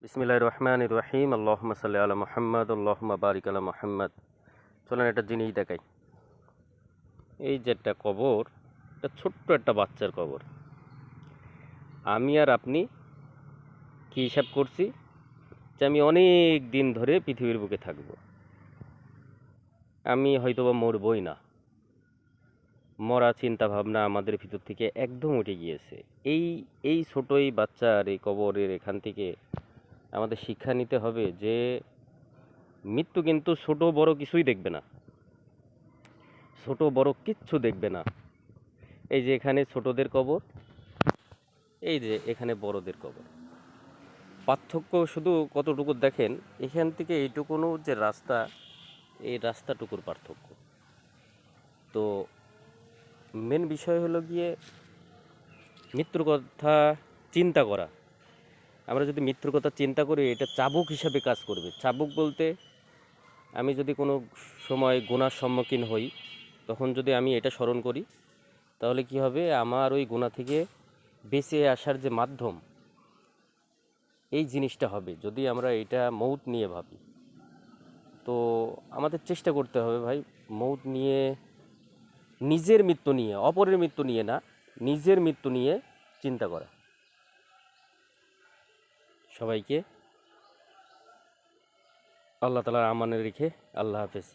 বিসমিল্লাহির রহমানির রহিম। আল্লাহুম্মা সাল্লি আলা মুহাম্মাদ আল্লাহুম্মা বারিক আলা মুহাম্মাদ। চলেন একটা জিনিস দেখাই। এই যে একটা কবর, এটা ছোট্ট একটা বাচ্চার কবর। আমি আর আপনি কি হিসাব করছি যে আমি অনেক দিন ধরে পৃথিবীর বুকে থাকব। আমি হয়তোবা মরবই না। মরা চিন্তা ভাবনা আমাদের ভিতর থেকে একদম উঠে গিয়েছে। এই এই ছোট এই বাচ্চার এই কবরের এখান থেকে আমাদের শিক্ষা নিতে হবে যে মৃত্যু কিন্তু ছোট বড় কিছুই দেখবে না। ছোট বড় কিচ্ছু দেখবে না। এই যে এখানে ছোটদের কবর, এই যে এখানে বড়দের কবর। পার্থক্য শুধু কতটুকু দেখেন, এখান থেকে এইটুকুনো যে রাস্তা, এই রাস্তাটুকুর পার্থক্য। তো মেন বিষয় হলো গিয়ে মৃত্যুর কথা চিন্তা করা। আমরা যদি মৃত্যুর কথা চিন্তা করি, এটা চাবুক হিসাবে কাজ করবে। চাবুক বলতে, আমি যদি কোনো সময় গুনার সম্মুখীন হই, তখন যদি আমি এটা স্মরণ করি, তাহলে কি হবে, আমার ওই গুনাহ থেকে বেঁচে আসার যে মাধ্যম, এই জিনিসটা হবে যদি আমরা এটা মৌত নিয়ে ভাবি। তো আমাদের চেষ্টা করতে হবে ভাই, মৌত নিয়ে, নিজের মৃত্যু নিয়ে, অপরের মৃত্যু নিয়ে না, নিজের মৃত্যু নিয়ে চিন্তা করা। সবাইকে আল্লাহ তাআলার আমানে রেখে আল্লাহ হাফেজ।